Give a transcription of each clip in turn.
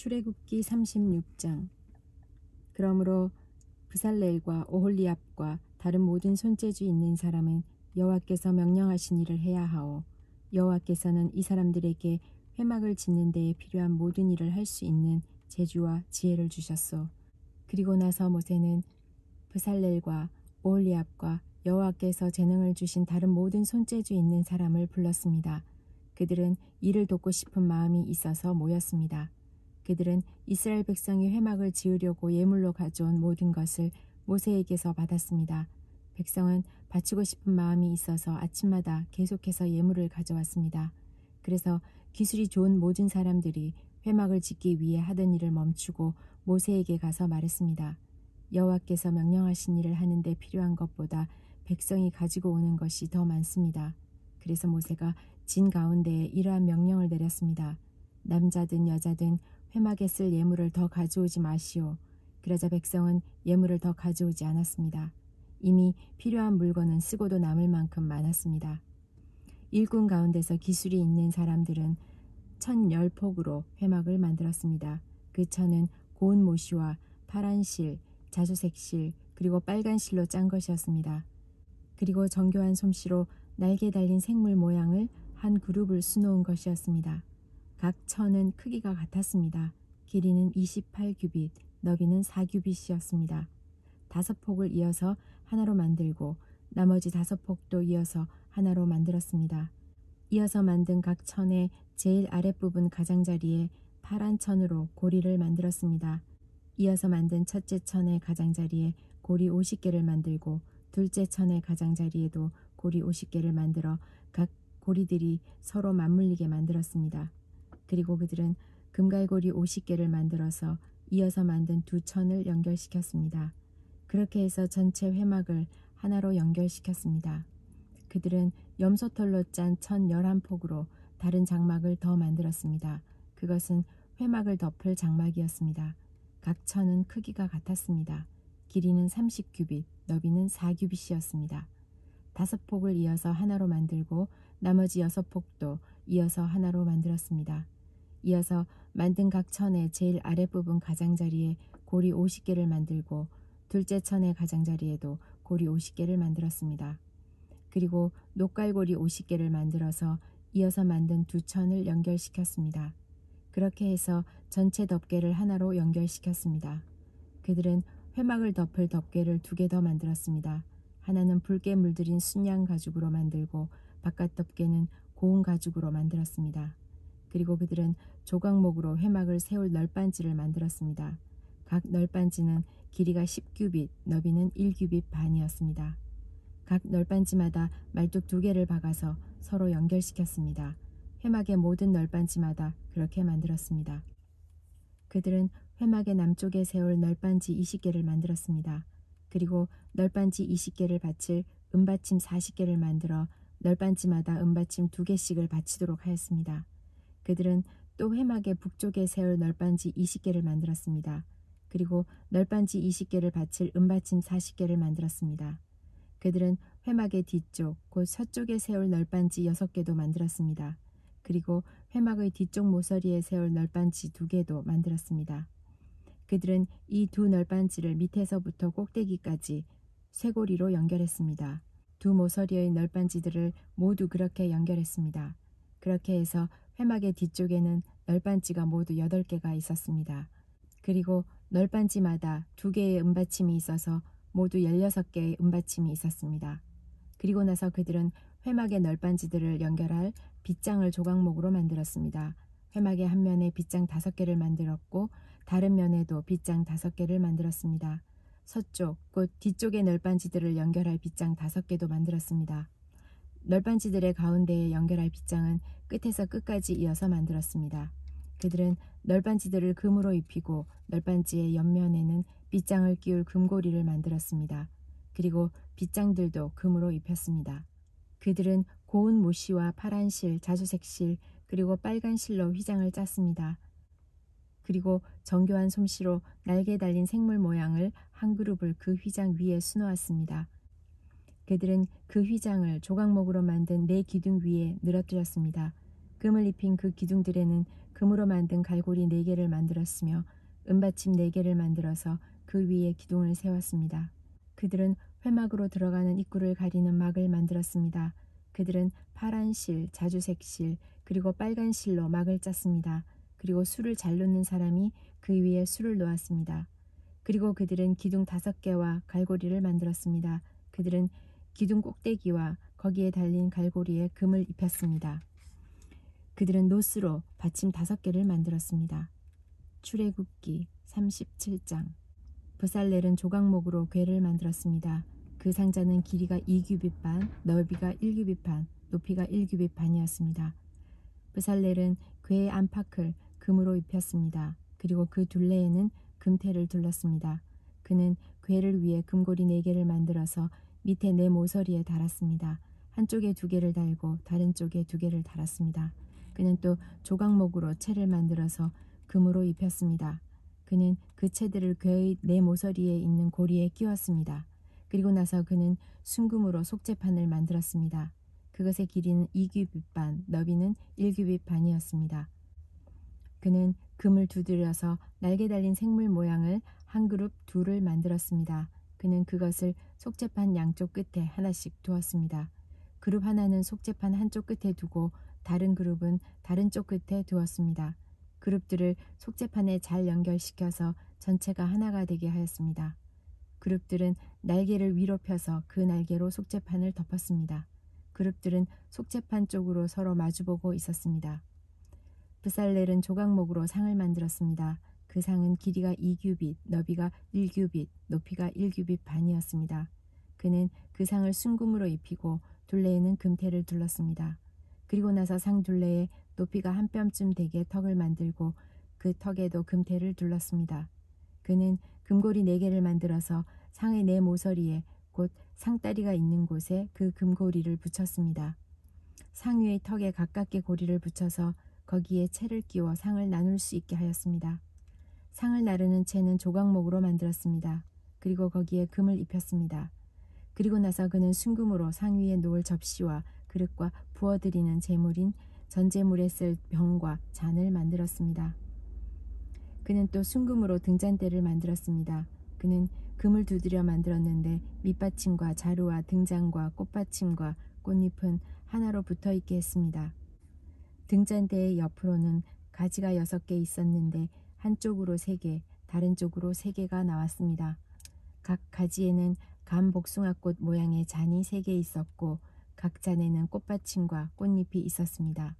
출애굽기 36장. 그러므로 브살렐과 오홀리압과 다른 모든 손재주 있는 사람은 여호와께서 명령하신 일을 해야 하오. 여호와께서는 이 사람들에게 회막을 짓는 데에 필요한 모든 일을 할 수 있는 재주와 지혜를 주셨소. 그리고 나서 모세는 브살렐과 오홀리압과 여호와께서 재능을 주신 다른 모든 손재주 있는 사람을 불렀습니다. 그들은 일을 돕고 싶은 마음이 있어서 모였습니다. 그들은 이스라엘 백성이 회막을 지으려고 예물로 가져온 모든 것을 모세에게서 받았습니다. 백성은 바치고 싶은 마음이 있어서 아침마다 계속해서 예물을 가져왔습니다. 그래서 기술이 좋은 모든 사람들이 회막을 짓기 위해 하던 일을 멈추고 모세에게 가서 말했습니다. 여호와께서 명령하신 일을 하는데 필요한 것보다 백성이 가지고 오는 것이 더 많습니다. 그래서 모세가 진 가운데에 이러한 명령을 내렸습니다. 남자든 여자든 회막에 쓸 예물을 더 가져오지 마시오. 그러자 백성은 예물을 더 가져오지 않았습니다. 이미 필요한 물건은 쓰고도 남을 만큼 많았습니다. 일꾼 가운데서 기술이 있는 사람들은 1010폭으로 회막을 만들었습니다. 그 천은 고운 모시와 파란 실, 자주색 실, 그리고 빨간 실로 짠 것이었습니다. 그리고 정교한 솜씨로 날개 달린 생물 모양을 한 그룹을 수놓은 것이었습니다. 각 천은 크기가 같았습니다. 길이는 28규빗, 너비는 4규빗이었습니다. 5폭을 이어서 하나로 만들고 나머지 5폭도 이어서 하나로 만들었습니다. 이어서 만든 각 천의 제일 아랫부분 가장자리에 파란 천으로 고리를 만들었습니다. 이어서 만든 첫째 천의 가장자리에 고리 50개를 만들고 둘째 천의 가장자리에도 고리 50개를 만들어 각 고리들이 서로 맞물리게 만들었습니다. 그리고 그들은 금갈고리 50개를 만들어서 이어서 만든 두 천을 연결시켰습니다. 그렇게 해서 전체 회막을 하나로 연결시켰습니다. 그들은 염소털로 짠 천 11폭으로 다른 장막을 더 만들었습니다. 그것은 회막을 덮을 장막이었습니다. 각 천은 크기가 같았습니다. 길이는 30규빗, 너비는 4규빗이었습니다. 5폭을 이어서 하나로 만들고 나머지 6폭도 이어서 하나로 만들었습니다. 이어서 만든 각 천의 제일 아랫부분 가장자리에 고리 50개를 만들고 둘째 천의 가장자리에도 고리 50개를 만들었습니다. 그리고 녹갈고리 50개를 만들어서 이어서 만든 두 천을 연결시켰습니다. 그렇게 해서 전체 덮개를 하나로 연결시켰습니다. 그들은 회막을 덮을 덮개를 2개 더 만들었습니다. 하나는 붉게 물들인 순양 가죽으로 만들고 바깥 덮개는 고운 가죽으로 만들었습니다. 그리고 그들은 조각목으로 회막을 세울 널빤지를 만들었습니다. 각 널빤지는 길이가 10규빗, 너비는 1규빗 반이었습니다. 각 널빤지마다 말뚝 2개를 박아서 서로 연결시켰습니다. 회막의 모든 널빤지마다 그렇게 만들었습니다. 그들은 회막의 남쪽에 세울 널빤지 20개를 만들었습니다. 그리고 널빤지 20개를 받칠 은받침 40개를 만들어 널빤지마다 은받침 2개씩을 받치도록 하였습니다. 그들은 또 회막의 북쪽에 세울 널빤지 20개를 만들었습니다. 그리고 널빤지 20개를 받칠 은받침 40개를 만들었습니다. 그들은 회막의 뒤쪽, 곧 서쪽에 세울 널빤지 6개도 만들었습니다. 그리고 회막의 뒤쪽 모서리에 세울 널빤지 2개도 만들었습니다. 그들은 이 두 널빤지를 밑에서부터 꼭대기까지 쇠고리로 연결했습니다. 두 모서리의 널빤지들을 모두 그렇게 연결했습니다. 그렇게 해서 회막의 뒤쪽에는 널빤지가 모두 8개가 있었습니다. 그리고 널빤지마다 2개의 은받침이 있어서 모두 16개의 은받침이 있었습니다. 그리고 나서 그들은 회막의 널빤지들을 연결할 빗장을 조각목으로 만들었습니다. 회막의 한 면에 빗장 5개를 만들었고 다른 면에도 빗장 5개를 만들었습니다. 서쪽, 곧 뒤쪽의 널빤지들을 연결할 빗장 5개도 만들었습니다. 널빤지들의 가운데에 연결할 빗장은 끝에서 끝까지 이어서 만들었습니다. 그들은 널빤지들을 금으로 입히고 널빤지의 옆면에는 빗장을 끼울 금고리를 만들었습니다. 그리고 빗장들도 금으로 입혔습니다. 그들은 고운 모시와 파란 실, 자주색 실, 그리고 빨간 실로 휘장을 짰습니다. 그리고 정교한 솜씨로 날개 달린 생물 모양을 한 그룹을 그 휘장 위에 수놓았습니다. 그들은 그 휘장을 조각목으로 만든 4기둥 위에 늘어뜨렸습니다. 금을 입힌 그 기둥들에는 금으로 만든 갈고리 4개를 만들었으며 은받침 4개를 만들어서 그 위에 기둥을 세웠습니다. 그들은 회막으로 들어가는 입구를 가리는 막을 만들었습니다. 그들은 파란 실, 자주색 실, 그리고 빨간 실로 막을 짰습니다. 그리고 술을 잘 놓는 사람이 그 위에 술을 놓았습니다. 그리고 그들은 기둥 5개와 갈고리를 만들었습니다. 그들은 기둥 꼭대기와 거기에 달린 갈고리에 금을 입혔습니다. 그들은 노스로 받침 5개를 만들었습니다. 출애굽기 37장. 브살렐은 조각목으로 궤를 만들었습니다. 그 상자는 길이가 2규빗 반, 넓이가 1규빗 반, 높이가 1규빗 반이었습니다. 브살렐은 궤의 안팎을 금으로 입혔습니다. 그리고 그 둘레에는 금테를 둘렀습니다. 그는 궤를 위해 금고리 4개를 만들어서 밑에 네 모서리에 달았습니다. 한쪽에 2개를 달고 다른 쪽에 2개를 달았습니다. 그는 또 조각목으로 채를 만들어서 금으로 입혔습니다. 그는 그 채들을 궤의 네 모서리에 있는 고리에 끼웠습니다. 그리고 나서 그는 순금으로 속죄판을 만들었습니다. 그것의 길이는 2규빗 반, 너비는 1규빗 반이었습니다. 그는 금을 두드려서 날개 달린 생물 모양을 한 그룹 둘을 만들었습니다. 그는 그것을 속죄판 양쪽 끝에 하나씩 두었습니다. 그룹 하나는 속죄판 한쪽 끝에 두고 다른 그룹은 다른 쪽 끝에 두었습니다. 그룹들을 속죄판에 잘 연결시켜서 전체가 하나가 되게 하였습니다. 그룹들은 날개를 위로 펴서 그 날개로 속죄판을 덮었습니다. 그룹들은 속죄판 쪽으로 서로 마주보고 있었습니다. 브살렐은 조각목으로 상을 만들었습니다. 그 상은 길이가 2규빗, 너비가 1규빗, 높이가 1규빗 반이었습니다. 그는 그 상을 순금으로 입히고 둘레에는 금테를 둘렀습니다. 그리고 나서 상 둘레에 높이가 한 뼘쯤 되게 턱을 만들고 그 턱에도 금테를 둘렀습니다. 그는 금고리 4개를 만들어서 상의 네 모서리에 곧 상다리가 있는 곳에 그 금고리를 붙였습니다. 상 위의 턱에 가깝게 고리를 붙여서 거기에 채를 끼워 상을 나눌 수 있게 하였습니다. 상을 나르는 채는 조각목으로 만들었습니다. 그리고 거기에 금을 입혔습니다. 그리고 나서 그는 순금으로 상 위에 놓을 접시와 그릇과 부어드리는 제물인 전제물에 쓸 병과 잔을 만들었습니다. 그는 또 순금으로 등잔대를 만들었습니다. 그는 금을 두드려 만들었는데 밑받침과 자루와 등잔과 꽃받침과 꽃잎은 하나로 붙어있게 했습니다. 등잔대의 옆으로는 가지가 6개 있었는데 한쪽으로 3개, 다른 쪽으로 3개가 나왔습니다. 각 가지에는 감 복숭아꽃 모양의 잔이 3개 있었고 각 잔에는 꽃받침과 꽃잎이 있었습니다.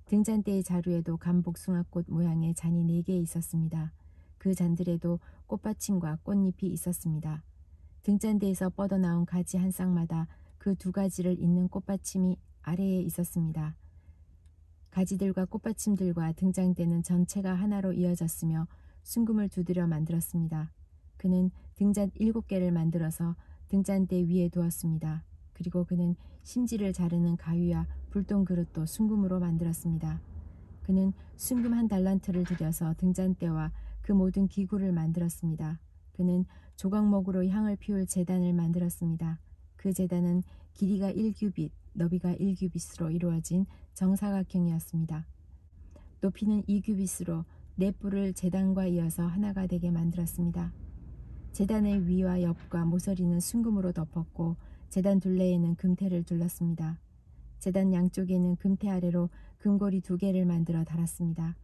등잔대의 자루에도 감 복숭아꽃 모양의 잔이 4개 있었습니다. 그 잔들에도 꽃받침과 꽃잎이 있었습니다. 등잔대에서 뻗어나온 가지 한 쌍마다 그 2가지를 잇는 꽃받침이 아래에 있었습니다. 가지들과 꽃받침들과 등잔대는 전체가 하나로 이어졌으며 순금을 두드려 만들었습니다. 그는 등잔 7개를 만들어서 등잔대 위에 두었습니다. 그리고 그는 심지를 자르는 가위와 불똥 그릇도 순금으로 만들었습니다. 그는 순금 1달란트를 들여서 등잔대와 그 모든 기구를 만들었습니다. 그는 조각목으로 향을 피울 제단을 만들었습니다. 그 제단은 길이가 1규빗, 너비가 1규빗으로 이루어진 정사각형이었습니다. 높이는 2규빗으로 네 뿔을 제단과 이어서 하나가 되게 만들었습니다. 제단의 위와 옆과 모서리는 순금으로 덮었고 제단 둘레에는 금테를 둘렀습니다. 제단 양쪽에는 금테 아래로 금고리 2개를 만들어 달았습니다.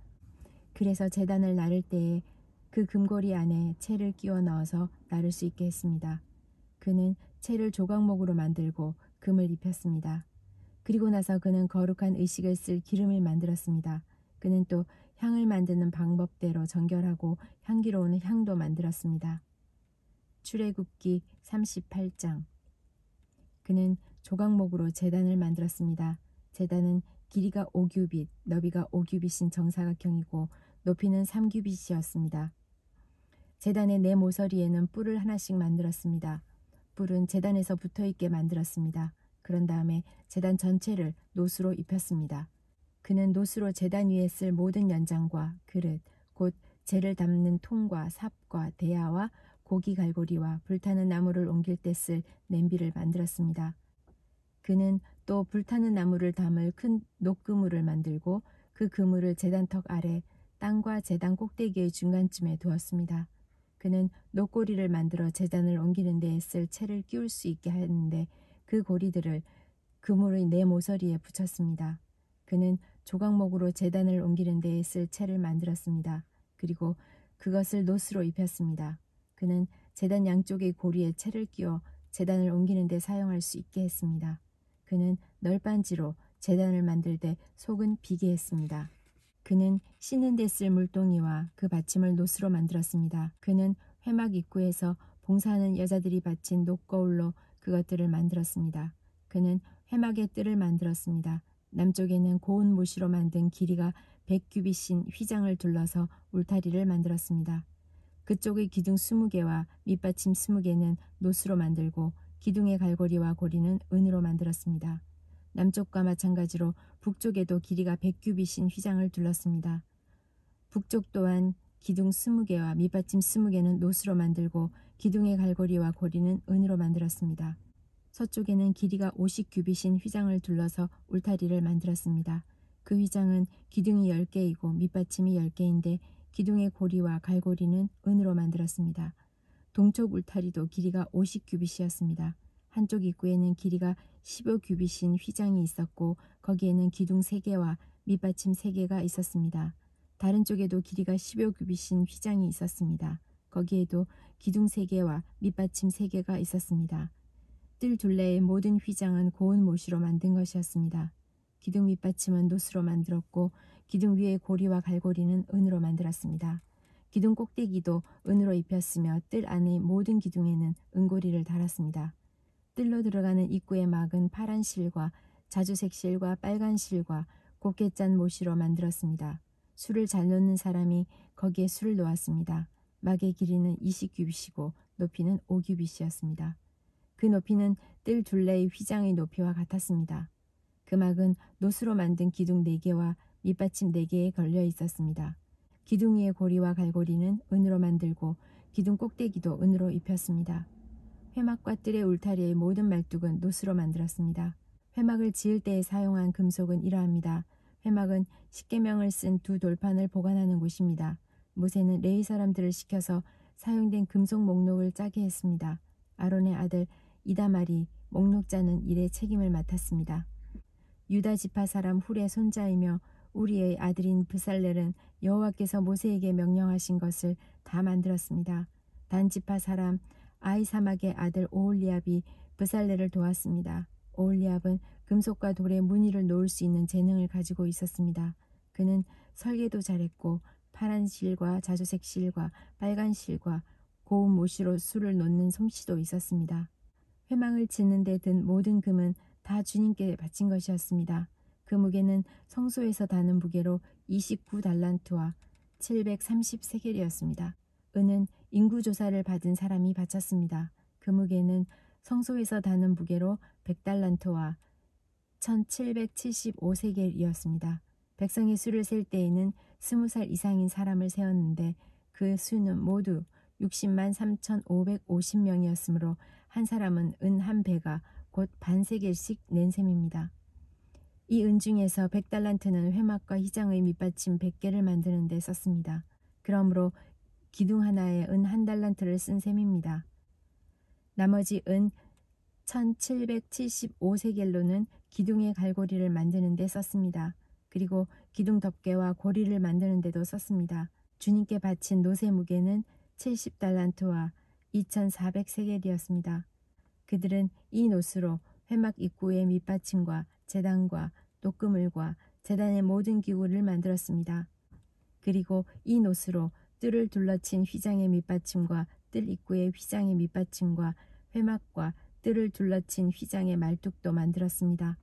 그래서 제단을 나를 때에 그 금고리 안에 채를 끼워 넣어서 나를 수 있게 했습니다. 그는 채를 조각목으로 만들고 금을 입혔습니다. 그리고 나서 그는 거룩한 의식을 쓸 기름을 만들었습니다. 그는 또 향을 만드는 방법대로 정결하고 향기로운 향도 만들었습니다. 출애굽기 38장. 그는 조각목으로 제단을 만들었습니다. 제단은 길이가 5규빗, 너비가 5규빗인 정사각형이고 높이는 3규빗이었습니다. 제단의 네 모서리에는 뿔을 하나씩 만들었습니다. 뿔은 제단에서 붙어있게 만들었습니다. 그런 다음에 제단 전체를 노수로 입혔습니다. 그는 노수로 제단 위에 쓸 모든 연장과 그릇, 곧 재를 담는 통과 삽과 대야와 고기 갈고리와 불타는 나무를 옮길 때 쓸 냄비를 만들었습니다. 그는 또 불타는 나무를 담을 큰 녹그물을 만들고 그 그물을 제단턱 아래 땅과 제단 꼭대기의 중간쯤에 두었습니다. 그는 녹고리를 만들어 제단을 옮기는 데에 쓸 채를 끼울 수 있게 하였는데 그 고리들을 그물의 네 모서리에 붙였습니다. 그는 조각목으로 제단을 옮기는 데에 쓸 채를 만들었습니다. 그리고 그것을 노스로 입혔습니다. 그는 제단 양쪽의 고리에 채를 끼워 제단을 옮기는 데 사용할 수 있게 했습니다. 그는 널빤지로 제단을 만들 때 속은 비게 했습니다. 그는 씻는 데 쓸 물동이와 그 받침을 노스로 만들었습니다. 그는 회막 입구에서 봉사하는 여자들이 받친 녹거울로 그것들을 만들었습니다. 그는 회막의 뜰을 만들었습니다. 남쪽에는 고운 모시로 만든 길이가 100규빗인 휘장을 둘러서 울타리를 만들었습니다. 그쪽의 기둥 20개와 밑받침 20개는 노스로 만들고 기둥의 갈고리와 고리는 은으로 만들었습니다. 남쪽과 마찬가지로 북쪽에도 길이가 100규빗인 휘장을 둘렀습니다. 북쪽 또한 기둥 20개와 밑받침 20개는 노스로 만들고 기둥의 갈고리와 고리는 은으로 만들었습니다. 서쪽에는 길이가 50규빗인 휘장을 둘러서 울타리를 만들었습니다. 그 휘장은 기둥이 10개이고 밑받침이 10개인데 기둥의 고리와 갈고리는 은으로 만들었습니다. 동쪽 울타리도 길이가 50규빗이었습니다. 한쪽 입구에는 길이가 15규빗인 휘장이 있었고 거기에는 기둥 3개와 밑받침 3개가 있었습니다. 다른 쪽에도 길이가 15규빗인 휘장이 있었습니다. 거기에도 기둥 3개와 밑받침 3개가 있었습니다. 뜰 둘레의 모든 휘장은 고운 모시로 만든 것이었습니다. 기둥 밑받침은 노스로 만들었고 기둥 위의 고리와 갈고리는 은으로 만들었습니다. 기둥 꼭대기도 은으로 입혔으며 뜰 안의 모든 기둥에는 은고리를 달았습니다. 뜰로 들어가는 입구의 막은 파란 실과 자주색 실과 빨간 실과 곱게 짠 모시로 만들었습니다. 술을 잘 놓는 사람이 거기에 술을 놓았습니다. 막의 길이는 20규빗이고 높이는 5규빗이었습니다. 그 높이는 뜰 둘레의 휘장의 높이와 같았습니다. 그 막은 노스로 만든 기둥 4개와 밑받침 4개에 걸려 있었습니다. 기둥 위의 고리와 갈고리는 은으로 만들고 기둥 꼭대기도 은으로 입혔습니다. 회막과 뜰의 울타리의 모든 말뚝은 노스로 만들었습니다. 회막을 지을 때에 사용한 금속은 이러합니다. 회막은 십계명을 쓴 2 돌판을 보관하는 곳입니다. 모세는 레위 사람들을 시켜서 사용된 금속 목록을 짜게 했습니다. 아론의 아들 이다말이 목록 짜는 일에 책임을 맡았습니다. 유다 지파 사람 훌의 손자이며 우리의 아들인 브살렐은 여호와께서 모세에게 명령하신 것을 다 만들었습니다. 단 지파 사람 아히사막의 아들 오홀리압이 브살렐을 도왔습니다. 오홀리압은 금속과 돌에 무늬를 놓을 수 있는 재능을 가지고 있었습니다. 그는 설계도 잘했고 파란 실과 자주색 실과 빨간 실과 고운 모시로 술을 놓는 솜씨도 있었습니다. 회막을 짓는 데 든 모든 금은 다 주님께 바친 것이었습니다. 그 무게는 성소에서 다는 무게로 29달란트와 730세겔이었습니다. 은은 인구조사를 받은 사람이 바쳤습니다. 그 무게는 성소에서 다는 무게로 100달란트와 1775세겔이었습니다. 백성의 수를 셀 때에는 20살 이상인 사람을 세웠는데 그 수는 모두 60만 3,550명이었으므로 한 사람은 은 한 배가 곧 반세겔씩 낸 셈입니다. 이 은 중에서 100달란트는 회막과 휘장의 밑받침 100개를 만드는 데 썼습니다. 그러므로 기둥 하나에 은 1달란트를 쓴 셈입니다. 나머지 은 1775세겔로는 기둥의 갈고리를 만드는 데 썼습니다. 그리고 기둥 덮개와 고리를 만드는 데도 썼습니다. 주님께 바친 노새 무게는 70달란트와 2400세겔이었습니다. 그들은 이 노스로 회막 입구의 밑받침과 제단과 녹그물과 제단의 모든 기구를 만들었습니다. 그리고 이 노스로 뜰을 둘러친 휘장의 밑받침과 뜰 입구의 휘장의 밑받침과 회막과 뜰을 둘러친 휘장의 말뚝도 만들었습니다.